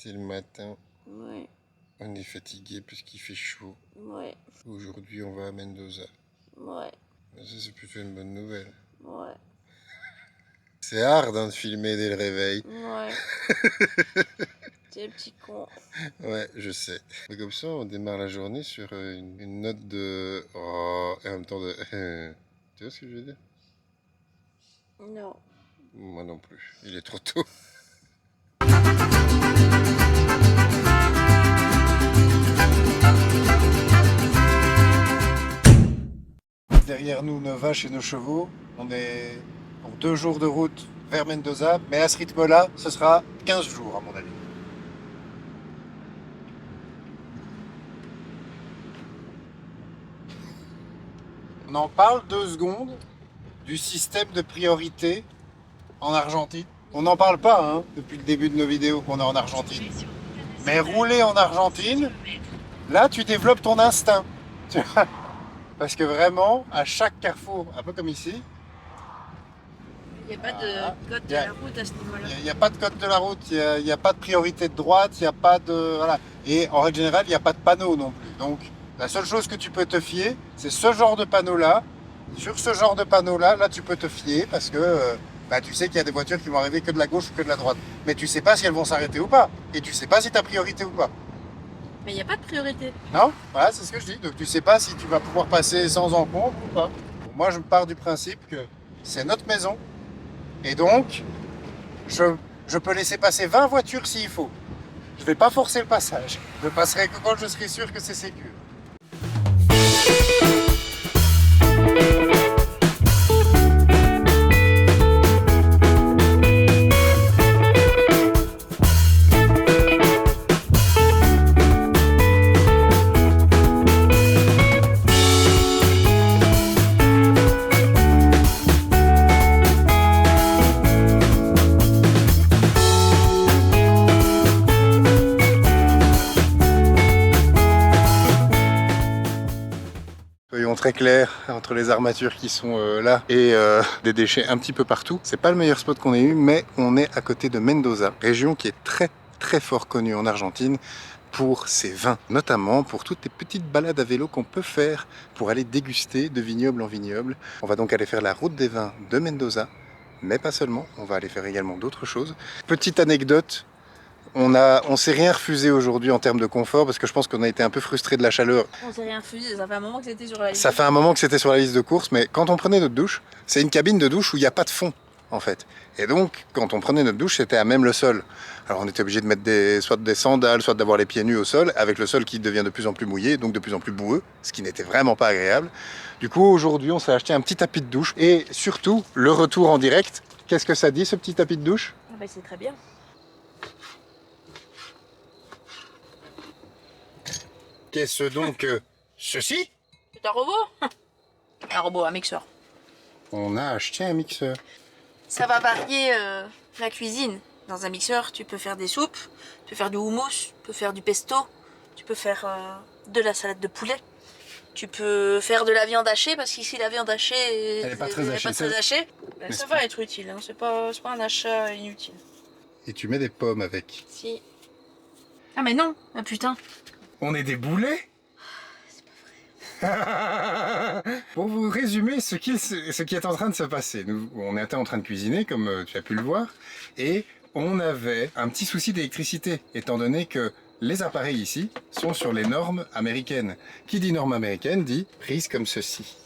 C'est le matin. Ouais. On est fatigué parce qu'il fait chaud. Ouais. Aujourd'hui, on va à Mendoza. Ouais. Ça, c'est plutôt une bonne nouvelle. Ouais. C'est hard hein, de filmer dès le réveil. Ouais. T'es le petit con. Ouais, je sais. Mais comme ça, on démarre la journée sur une note de... Oh, et en même temps de... Tu vois ce que je veux dire? Non. Moi non plus. Il est trop tôt. Derrière nous, nos vaches et nos chevaux. On est pour 2 jours de route vers Mendoza. Mais à ce rythme-là, ce sera 15 jours à mon avis. On en parle 2 secondes du système de priorité en Argentine. On n'en parle pas hein, depuis le début de nos vidéos qu'on est en Argentine. Mais rouler en Argentine, là tu développes ton instinct. Tu vois, parce que vraiment, à chaque carrefour, un peu comme ici, Il n'y a pas de code de la route à ce niveau-là. il n'y a pas de code de la route, il n'y a pas de priorité de droite, il n'y a pas de... Voilà. Et en règle générale, il n'y a pas de panneau non plus. Donc la seule chose que tu peux te fier, c'est ce genre de panneau-là. Sur ce genre de panneau-là, là tu peux te fier parce que bah, tu sais qu'il y a des voitures qui vont arriver que de la gauche ou que de la droite. Mais tu sais pas si elles vont s'arrêter ou pas. Et tu sais pas si tu as priorité ou pas. Mais il n'y a pas de priorité. Non, voilà, c'est ce que je dis. Donc tu sais pas si tu vas pouvoir passer sans encombre ou pas. Moi, je pars du principe que c'est notre maison. Et donc, je peux laisser passer 20 voitures s'il faut. Je vais pas forcer le passage. Je passerai que quand je serai sûr que c'est sécure. Soyons très clairs, entre les armatures qui sont là et des déchets un petit peu partout. C'est pas le meilleur spot qu'on ait eu, mais on est à côté de Mendoza, région qui est très fort connue en Argentine pour ses vins, notamment pour toutes les petites balades à vélo qu'on peut faire pour aller déguster de vignoble en vignoble. On va donc aller faire la route des vins de Mendoza, mais pas seulement, on va aller faire également d'autres choses. Petite anecdote, on s'est rien refusé aujourd'hui en termes de confort parce que je pense qu'on a été un peu frustré de la chaleur. On s'est rien refusé, ça fait un moment que c'était sur la liste. Ça fait un moment que c'était sur la liste de courses, mais quand on prenait notre douche, c'est une cabine de douche où il n'y a pas de fond en fait. Et donc quand on prenait notre douche, c'était à même le sol. Alors on était obligé de mettre soit des sandales, soit d'avoir les pieds nus au sol, avec le sol qui devient de plus en plus mouillé, donc de plus en plus boueux, ce qui n'était vraiment pas agréable. Du coup aujourd'hui on s'est acheté un petit tapis de douche et surtout le retour en direct. Qu'est-ce que ça dit ce petit tapis de douche? Ah bah c'est très bien. Qu'est-ce donc ceci? C'est un robot? Un robot, un mixeur. On a acheté un mixeur. Ça va varier la cuisine. Dans un mixeur, tu peux faire des soupes, tu peux faire du houmous, tu peux faire du pesto, tu peux faire de la salade de poulet. Tu peux faire de la viande hachée, parce qu'ici la viande hachée, Elle est pas très hachée. Ben, ça va être utile, hein. C'est pas un achat inutile. Et tu mets des pommes avec. Si. Ah mais non, ah putain. On est des boulets? C'est pas vrai. Pour vous résumer ce qui est en train de se passer, on était en train de cuisiner, comme tu as pu le voir, et on avait un petit souci d'électricité, étant donné que les appareils ici sont sur les normes américaines. Qui dit normes américaines dit prise comme ceci.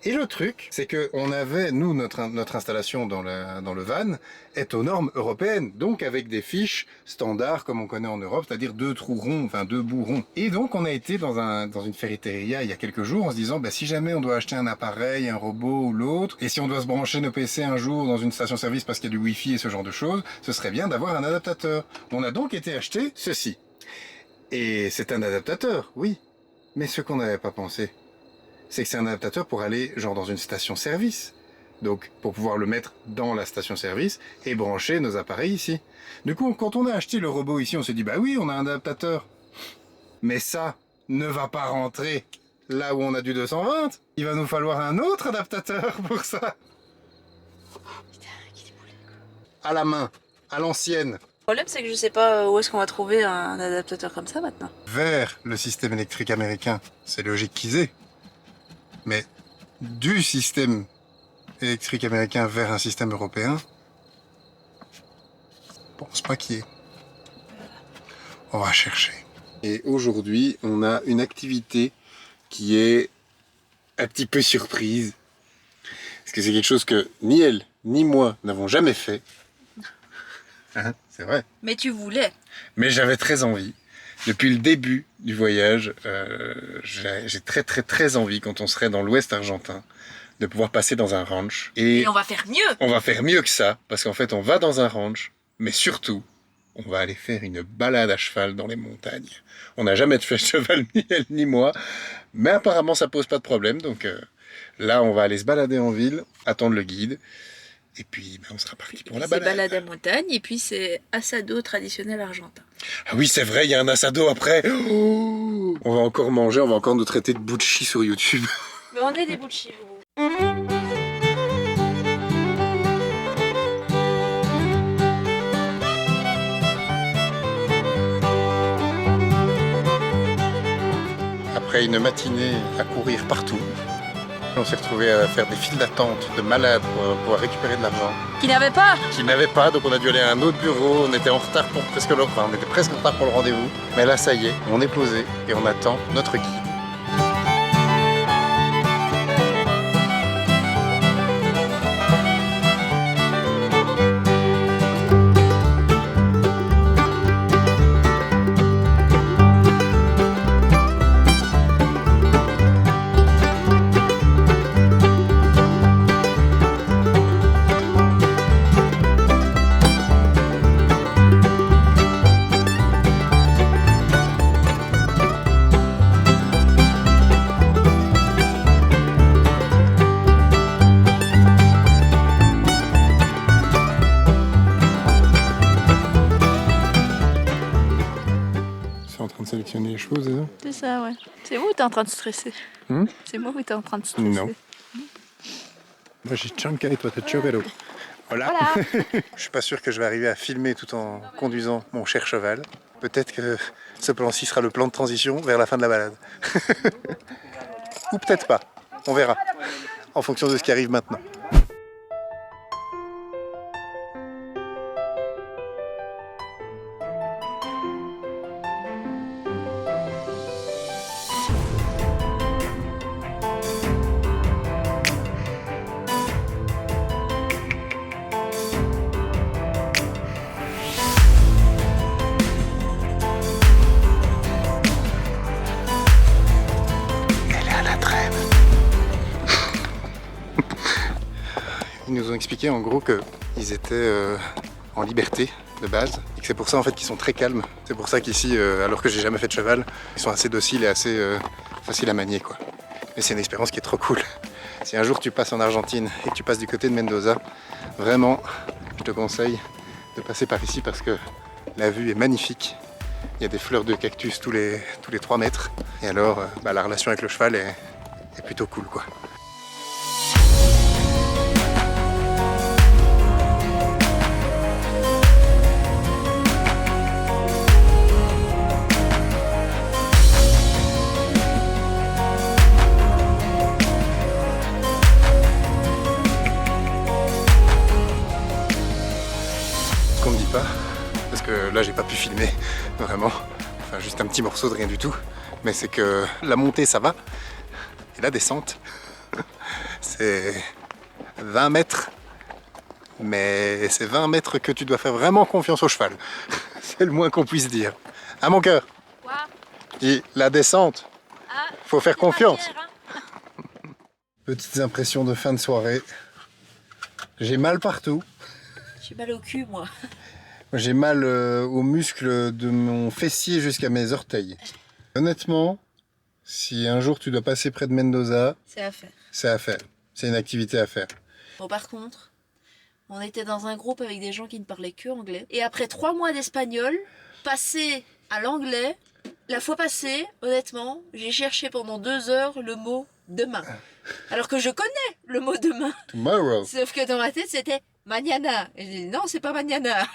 Et le truc, c'est que on avait, nous, notre installation dans le van est aux normes européennes, donc avec des fiches standards comme on connaît en Europe, c'est-à-dire 2 trous ronds, enfin 2 bouts ronds. Et donc on a été dans une ferreteria il y a quelques jours en se disant, bah, si jamais on doit acheter un appareil, un robot ou l'autre, et si on doit se brancher nos PC un jour dans une station-service parce qu'il y a du Wi-Fi et ce genre de choses, ce serait bien d'avoir un adaptateur. On a donc été acheter ceci. Et c'est un adaptateur, oui, mais ce qu'on n'avait pas pensé, c'est que c'est un adaptateur pour aller genre dans une station-service. Donc pour pouvoir le mettre dans la station-service et brancher nos appareils ici. Du coup, quand on a acheté le robot ici, on s'est dit bah oui, on a un adaptateur. Mais ça ne va pas rentrer là où on a du 220. Il va nous falloir un autre adaptateur pour ça. À la main, à l'ancienne. problème, c'est que je sais pas où est-ce qu'on va trouver un adaptateur comme ça maintenant. Vers le système électrique américain, c'est logique qu'ils aient. Mais du système électrique américain vers un système européen, je pense pas qu'il y ait. On va chercher. Et aujourd'hui, on a une activité qui est un petit peu surprise. Parce que c'est quelque chose que ni elle, ni moi n'avons jamais fait. Hein, c'est vrai. Mais tu voulais. Mais j'avais très envie. Depuis le début du voyage, j'ai très envie, quand on serait dans l'ouest argentin, de pouvoir passer dans un ranch. Et on va faire mieux. On va faire mieux que ça, parce qu'en fait, on va dans un ranch, mais surtout, on va aller faire une balade à cheval dans les montagnes. On n'a jamais fait cheval, ni elle ni moi, mais apparemment, ça pose pas de problème. Donc là, on va aller se balader en ville, attendre le guide, et puis on sera parti pour la balade. C'est balade à montagne, et puis c'est asado traditionnel argentin. Ah oui, c'est vrai, il y a un asado après. Oh, on va encore manger, on va encore nous traiter de bouchi sur YouTube. Mais on est des bouts de chivou. Après une matinée à courir partout, on s'est retrouvé à faire des files d'attente de malades pour pouvoir récupérer de l'argent. Qui n'avait pas. Qu'il n'avait pas, donc on a dû aller à un autre bureau. On était en retard pour on était presque en retard pour le rendez-vous. Mais là, ça y est, on est posé et on attend notre guide. En train de sélectionner les choses, hein. C'est ça, ouais. C'est où t'es en train de stresser? C'est moi où t'es en train de stresser? Non. Moi j'ai chanca et toi t'as chorero. Voilà. Je suis pas sûr que je vais arriver à filmer tout en conduisant mon cher cheval. Peut-être que ce plan-ci sera le plan de transition vers la fin de la balade. Ou peut-être pas. On verra. En fonction de ce qui arrive maintenant. Ils nous ont expliqué en gros qu'ils étaient en liberté de base et que c'est pour ça en fait qu'ils sont très calmes. C'est pour ça qu'ici, alors que j'ai jamais fait de cheval, ils sont assez dociles et assez faciles à manier quoi. Et c'est une expérience qui est trop cool. Si un jour tu passes en Argentine et que tu passes du côté de Mendoza, vraiment je te conseille de passer par ici parce que la vue est magnifique. Il y a des fleurs de cactus tous les 3 mètres. Et alors la relation avec le cheval est plutôt cool quoi. On me dit pas, parce que là j'ai pas pu filmer vraiment, enfin juste un petit morceau de rien du tout, mais c'est que la montée ça va, et la descente c'est 20 mètres, mais c'est 20 mètres que tu dois faire vraiment confiance au cheval, c'est le moins qu'on puisse dire. À mon cœur, et la descente, faut faire confiance. Petites impressions de fin de soirée, j'ai mal partout. J'ai mal au cul, moi. J'ai mal aux muscles de mon fessier jusqu'à mes orteils. Honnêtement, si un jour tu dois passer près de Mendoza, c'est à faire. C'est à faire. C'est une activité à faire. Bon, par contre, on était dans un groupe avec des gens qui ne parlaient que anglais. Et après 3 mois d'espagnol, passer à l'anglais, la fois passée, honnêtement, j'ai cherché pendant 2 heures le mot demain. Alors que je connais le mot demain. Tomorrow. Sauf que dans ma tête, c'était Mañana. Et je dis non, c'est pas mañana.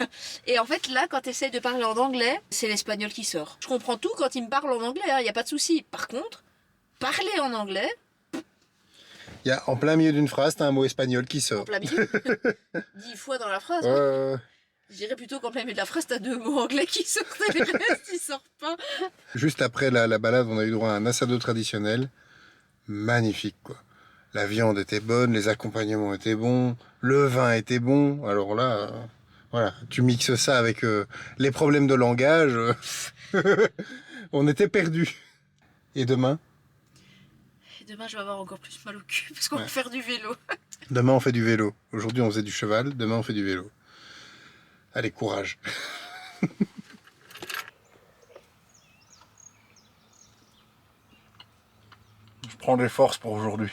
Et en fait, là, quand tu essayes de parler en anglais, c'est l'espagnol qui sort. Je comprends tout quand il me parle en anglais, il n'y a pas de souci. Par contre, parler en anglais, Il y a en plein milieu d'une phrase, t'as un mot espagnol qui en sort. plein milieu, 10 fois dans la phrase. Ouais, hein. ouais, ouais. Je dirais plutôt qu'en plein milieu de la phrase, t'as 2 mots anglais qui sortent et le reste, ils sortent pas. Juste après la balade, on a eu droit à un assado traditionnel. Magnifique, quoi. La viande était bonne, les accompagnements étaient bons, le vin était bon. Alors là, voilà, tu mixes ça avec les problèmes de langage. On était perdus. Et demain? Et demain, je vais avoir encore plus mal au cul parce qu'on va Ouais. faire du vélo. Demain, on fait du vélo. Aujourd'hui, on faisait du cheval. Demain, on fait du vélo. Allez, courage. Je prends des forces pour aujourd'hui.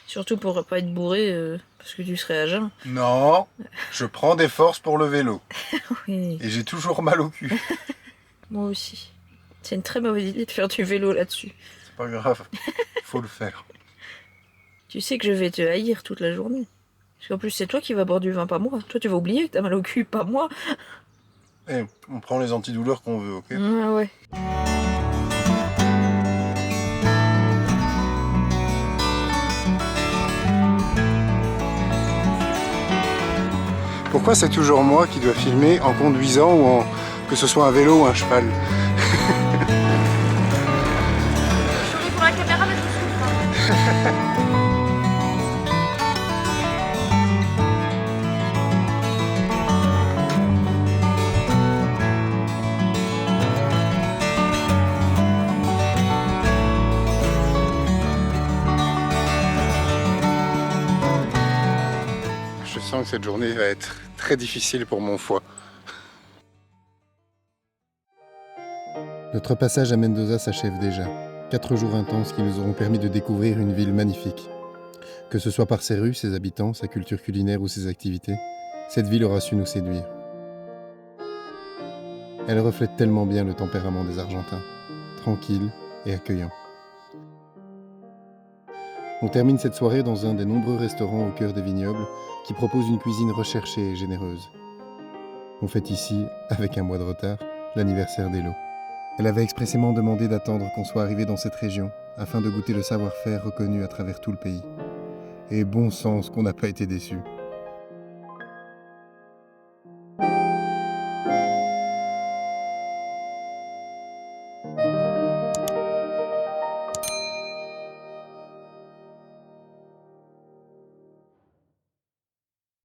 Surtout pour pas être bourré, parce que tu serais à jeun. Non, je prends des forces pour le vélo. Oui, Et j'ai toujours mal au cul. moi aussi. C'est une très mauvaise idée de faire du vélo là-dessus. C'est pas grave, faut le faire. Tu sais que je vais te haïr toute la journée. Parce qu'en plus, c'est toi qui vas boire du vin, pas moi. Toi, tu vas oublier que t'as mal au cul, pas moi. Eh, on prend les antidouleurs qu'on veut, ok? Ah ouais. Pourquoi c'est toujours moi qui dois filmer en conduisant ou en... que ce soit un vélo ou un cheval? Je souris pour la caméra, mais je souffre. Je sens que cette journée va être très difficile pour mon foie. Notre passage à Mendoza s'achève déjà. 4 jours intenses qui nous auront permis de découvrir une ville magnifique. Que ce soit par ses rues, ses habitants, sa culture culinaire ou ses activités, cette ville aura su nous séduire. Elle reflète tellement bien le tempérament des Argentins, tranquille et accueillant. On termine cette soirée dans un des nombreux restaurants au cœur des vignobles qui propose une cuisine recherchée et généreuse. On fête ici, avec un mois de retard, l'anniversaire d'Elo. Elle avait expressément demandé d'attendre qu'on soit arrivé dans cette région afin de goûter le savoir-faire reconnu à travers tout le pays. Et bon sens qu'on n'a pas été déçus.